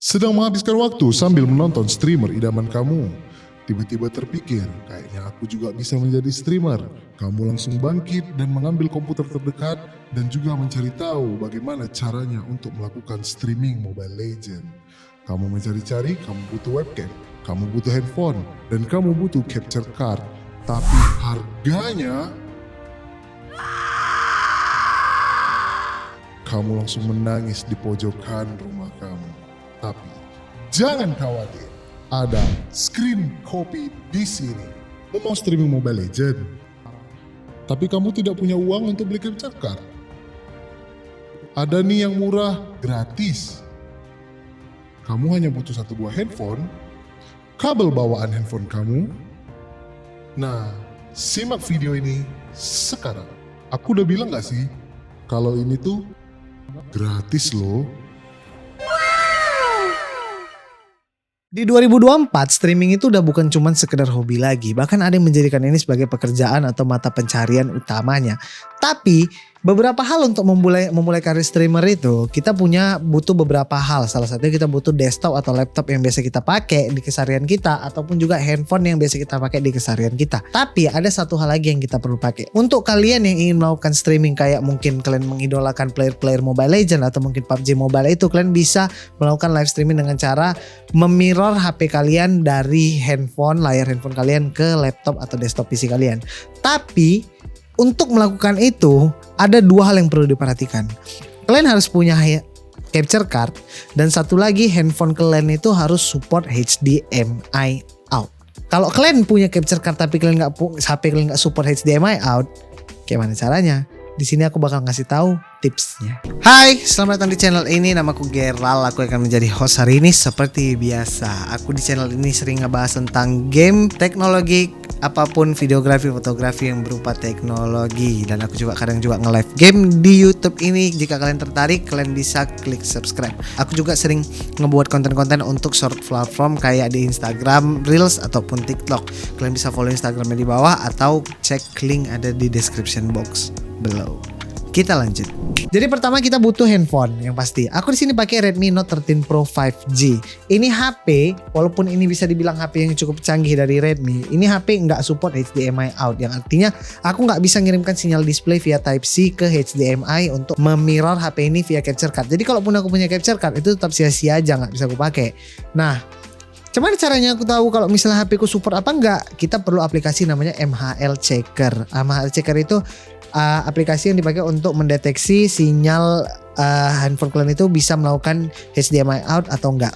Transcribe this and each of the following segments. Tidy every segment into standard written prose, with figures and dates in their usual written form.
Sedang menghabiskan waktu sambil menonton streamer idaman kamu. Tiba-tiba terpikir, kayaknya aku juga bisa menjadi streamer. Kamu langsung bangkit dan mengambil komputer terdekat dan juga mencari tahu bagaimana caranya untuk melakukan streaming Mobile Legends. Kamu mencari-cari, kamu butuh webcam, kamu butuh handphone, dan kamu butuh capture card. Tapi harganya... Kamu langsung menangis di pojokan rumah kamu. Tapi jangan khawatir, ada Screen Copy di sini. Mau streaming Mobile Legends, tapi kamu tidak punya uang untuk beli capture card. Ada nih yang murah, gratis. Kamu hanya butuh satu buah handphone, kabel bawaan handphone kamu. Nah, simak video ini sekarang. Aku udah bilang gak sih, kalau ini tuh gratis loh. Di 2024, streaming itu udah bukan cuma sekedar hobi lagi. Bahkan ada yang menjadikan ini sebagai pekerjaan atau mata pencarian utamanya. Tapi beberapa hal untuk memulai karir streamer itu, kita butuh beberapa hal. Salah satunya kita butuh desktop atau laptop yang biasa kita pakai di keseharian kita, ataupun juga handphone yang biasa kita pakai di keseharian kita. Tapi ada satu hal lagi yang kita perlu pakai. Untuk kalian yang ingin melakukan streaming, kayak mungkin kalian mengidolakan player-player Mobile Legends atau mungkin PUBG Mobile, itu kalian bisa melakukan live streaming dengan cara memirror HP kalian dari layar handphone kalian ke laptop atau desktop PC kalian. Tapi untuk melakukan itu ada dua hal yang perlu diperhatikan. Kalian harus punya capture card, dan satu lagi, handphone kalian itu harus support HDMI out. Kalau kalian punya capture card tapi HP kalian nggak support HDMI out, gimana caranya? Di sini aku bakal ngasih tahu tipsnya. Hai, selamat datang di channel ini. Namaku Geral. Aku akan menjadi host hari ini seperti biasa. Aku di channel ini sering ngebahas tentang game, teknologi, apapun videografi, fotografi yang berupa teknologi. Dan aku juga kadang nge-live game di YouTube ini. Jika kalian tertarik, kalian bisa klik subscribe. Aku juga sering ngebuat konten-konten untuk short platform kayak di Instagram, Reels, ataupun TikTok. Kalian bisa follow Instagramnya di bawah atau cek link ada di description box below. Kita lanjut. Jadi pertama kita butuh handphone yang pasti. Aku di sini pakai Redmi Note 13 Pro 5G. Ini HP, walaupun ini bisa dibilang HP yang cukup canggih dari Redmi, ini HP nggak support HDMI out, yang artinya aku nggak bisa ngirimkan sinyal display via Type-C ke HDMI untuk memirror HP ini via capture card. Jadi kalaupun aku punya capture card, itu tetap sia-sia aja, nggak bisa aku pakai. Nah, gimana caranya aku tahu kalau misalnya HP ku support apa enggak? Kita perlu aplikasi namanya MHL Checker. MHL Checker itu aplikasi yang dipakai untuk mendeteksi sinyal handphone kalian itu bisa melakukan HDMI out atau enggak.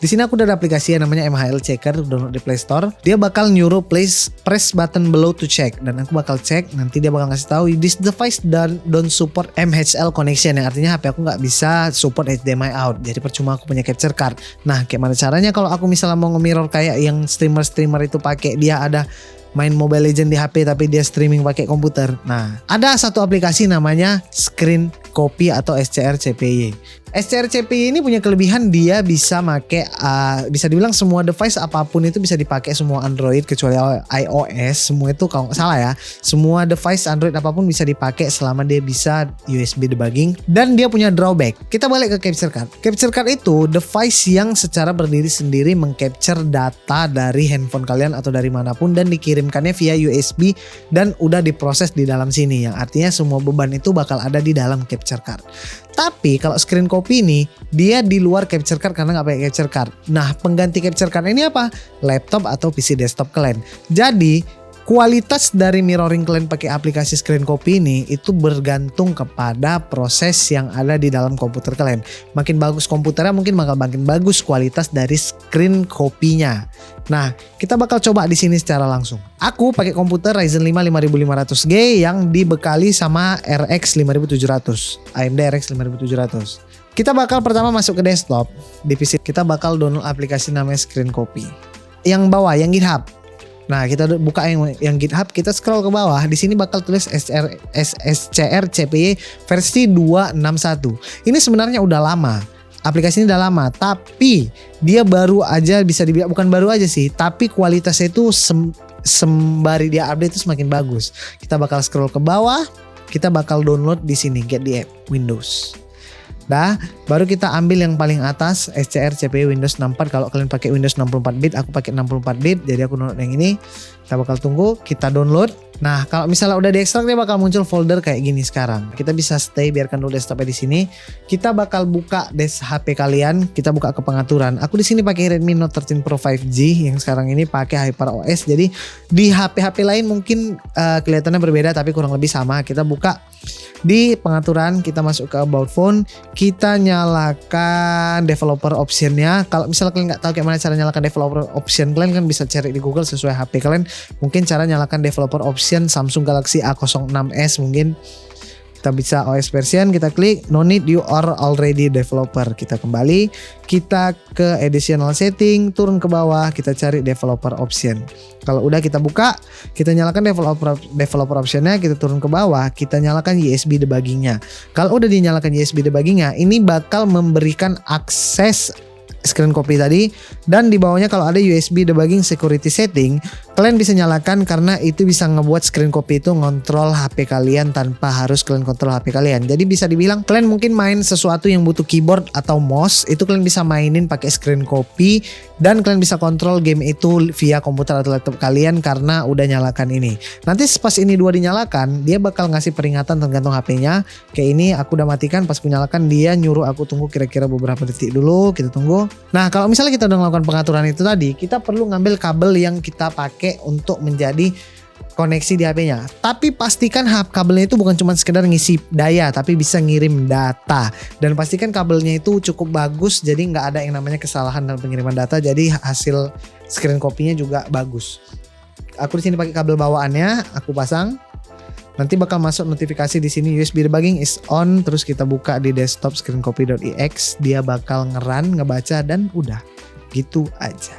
Di sini aku udah ada aplikasi yang namanya MHL Checker, download di Play Store. Dia bakal nyuruh press button below to check, dan aku bakal cek. Nanti dia bakal ngasih tahu this device don't support MHL connection, yang artinya HP aku nggak bisa support HDMI out. Jadi percuma aku punya capture card. Nah, gimana caranya kalau aku misalnya mau nge-mirror kayak yang streamer itu pakai, dia ada main Mobile Legends di HP tapi dia streaming pakai komputer. Nah, ada satu aplikasi namanya Screen Copy atau SCR CPY. SCR CPY ini punya kelebihan, dia bisa bisa dibilang semua device apapun itu bisa dipakai, semua Android kecuali iOS, semua itu kalau nggak salah ya, semua device Android apapun bisa dipakai selama dia bisa USB debugging, dan dia punya drawback. Kita balik ke capture card. Capture card itu device yang secara berdiri sendiri mengcapture data dari handphone kalian atau dari manapun dan dikirimkannya via USB dan udah diproses di dalam sini, yang artinya semua beban itu bakal ada di dalam capture card. Tapi kalau screen copy ini, dia di luar capture card karena nggak pakai capture card. Nah, pengganti capture card ini apa? Laptop atau PC desktop kalian. Jadi kualitas dari mirroring kalian pakai aplikasi Screen Copy ini itu bergantung kepada proses yang ada di dalam komputer kalian. Makin bagus komputernya, mungkin makin bagus kualitas dari Screen Copy-nya. Nah, kita bakal coba di sini secara langsung. Aku pakai komputer Ryzen 5 5500G yang dibekali sama RX 5700, AMD RX 5700. Kita bakal pertama masuk ke desktop. Di PC kita bakal download aplikasi namanya Screen Copy. Yang bawah, yang GitHub. Nah, kita buka yang GitHub, kita scroll ke bawah. Di sini bakal tulis SCR CPY versi 261. Ini sebenarnya udah lama. Aplikasi ini udah lama, tapi dia baru aja, bisa dibilang bukan baru aja sih, tapi kualitasnya itu sembari dia update itu semakin bagus. Kita bakal scroll ke bawah, kita bakal download di sini, get the app Windows. Dah, baru kita ambil yang paling atas SCR CPU Windows 64. Kalau kalian pakai Windows 64 bit, aku pakai 64 bit. Jadi aku download yang ini. Kita bakal tunggu, kita download. Nah, kalau misalnya udah diekstrak dia bakal muncul folder kayak gini sekarang. Kita bisa stay, biarkan dulu desktopnya di sini. Kita bakal buka HP kalian, kita buka ke pengaturan. Aku di sini pakai Redmi Note 13 Pro 5G yang sekarang ini pakai HyperOS. Jadi di HP-HP lain mungkin kelihatannya berbeda tapi kurang lebih sama. Kita buka di pengaturan, kita masuk ke about phone, kita nyalakan developer optionnya. Kalau misalnya kalian nggak tahu kayak mana cara nyalakan developer option, kalian kan bisa cari di Google sesuai HP kalian. Mungkin cara nyalakan developer option Samsung Galaxy A06s mungkin. Kita bisa OS version, kita klik no need, you are already developer. Kita kembali, kita ke additional setting, turun ke bawah, kita cari developer option. Kalau udah kita buka, kita nyalakan developer optionnya, kita turun ke bawah, kita nyalakan USB debuggingnya. Kalau udah dinyalakan USB debuggingnya, ini bakal memberikan akses screen copy tadi, dan di bawahnya kalau ada USB debugging security setting, kalian bisa nyalakan karena itu bisa ngebuat screen copy itu ngontrol HP kalian tanpa harus kalian kontrol HP kalian. Jadi bisa dibilang kalian mungkin main sesuatu yang butuh keyboard atau mouse, itu kalian bisa mainin pakai screen copy dan kalian bisa kontrol game itu via komputer atau laptop kalian karena udah nyalakan ini. Nanti pas ini dua dinyalakan, dia bakal ngasih peringatan tergantung HP-nya. Kayak ini aku udah matikan, pas aku nyalakan dia nyuruh aku tunggu kira-kira beberapa detik dulu, kita tunggu. Nah, kalau misalnya kita udah melakukan pengaturan itu tadi, kita perlu ngambil kabel yang kita pakai untuk menjadi koneksi di HP-nya. Tapi pastikan kabelnya itu bukan cuma sekedar ngisi daya, tapi bisa ngirim data. Dan pastikan kabelnya itu cukup bagus, jadi nggak ada yang namanya kesalahan dalam pengiriman data. Jadi hasil screen copy-nya juga bagus. Aku di sini pakai kabel bawaannya, aku pasang. Nanti bakal masuk notifikasi di sini USB debugging is on, terus kita buka di desktop screencopy.exe, dia bakal ngebaca dan udah gitu aja.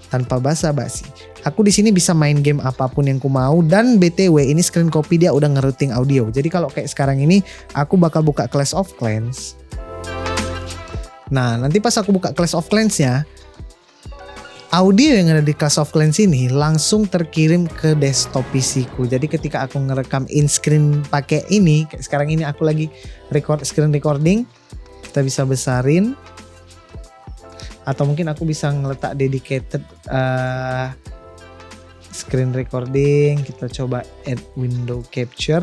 Tanpa basa-basi. Aku di sini bisa main game apapun yang ku mau, dan BTW ini screen copy dia udah ngerouting audio. Jadi kalau kayak sekarang ini aku bakal buka Clash of Clans. Nah, nanti pas aku buka Clash of Clans-nya, audio yang ada di Clash of Clans ini langsung terkirim ke desktop PC ku. Jadi ketika aku ngerekam in screen pakai ini, kayak sekarang ini aku lagi screen recording, kita bisa besarin. Atau mungkin aku bisa ngeletak dedicated screen recording. Kita coba add window capture.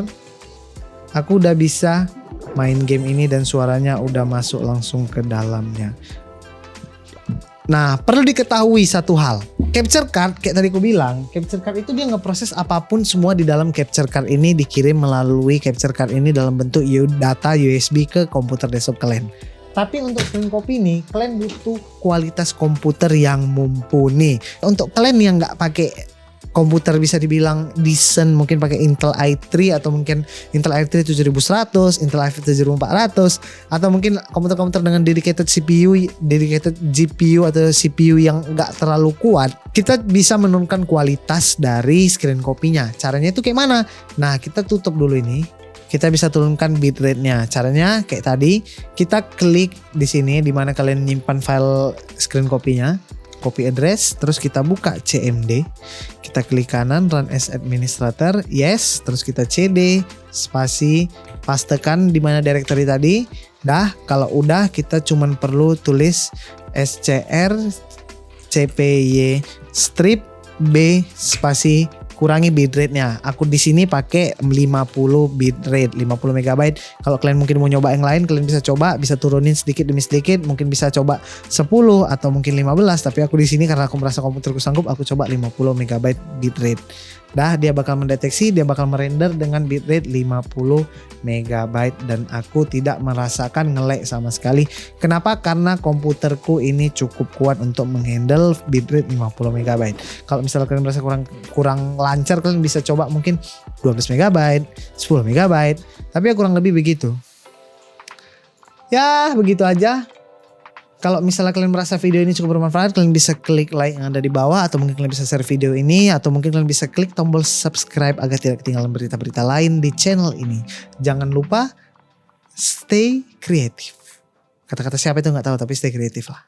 Aku udah bisa main game ini dan suaranya udah masuk langsung ke dalamnya. Nah, perlu diketahui satu hal. Capture card, kayak tadi aku bilang, capture card itu dia ngeproses apapun semua di dalam capture card ini dikirim melalui capture card ini dalam bentuk data USB ke komputer desktop kalian. Tapi untuk screen copy ini, kalian butuh kualitas komputer yang mumpuni. Untuk kalian yang nggak pakai komputer bisa dibilang decent, mungkin pakai Intel i3 atau mungkin Intel i3 7100, Intel i5 7400, atau mungkin komputer-komputer dengan dedicated CPU, dedicated GPU atau CPU yang nggak terlalu kuat, kita bisa menurunkan kualitas dari screen copy-nya. Caranya itu kayak mana? Nah, kita tutup dulu ini. Kita bisa turunkan bitrate-nya. Caranya kayak tadi, kita klik di sini di mana kalian nyimpan file screen copy-nya. Copy address, terus kita buka CMD, kita klik kanan run as administrator, yes, terus kita CD spasi pastekan di mana directory tadi. Dah, kalau udah kita cuman perlu tulis SCR CPY strip B spasi kurangi bitrate-nya. Aku di sini pakai 50 bitrate, 50 MB. Kalau kalian mungkin mau nyoba yang lain, kalian bisa coba, bisa turunin sedikit demi sedikit, mungkin bisa coba 10 atau mungkin 15, tapi aku di sini karena aku merasa komputerku sanggup, aku coba 50 MB bitrate. Dah, dia bakal mendeteksi, dia bakal merender dengan bitrate 50 MB dan aku tidak merasakan nge-lag sama sekali. Kenapa? Karena komputerku ini cukup kuat untuk menghandle bitrate 50 MB. Kalau misalnya kalian merasa kurang lancar, kalian bisa coba mungkin 12 MB, 10 MB, tapi ya kurang lebih begitu. Ya, begitu aja. Kalau misalnya kalian merasa video ini cukup bermanfaat, kalian bisa klik like yang ada di bawah, atau mungkin kalian bisa share video ini, atau mungkin kalian bisa klik tombol subscribe agar tidak ketinggalan berita-berita lain di channel ini. Jangan lupa stay kreatif. Kata-kata siapa itu nggak tahu, tapi stay kreatif lah.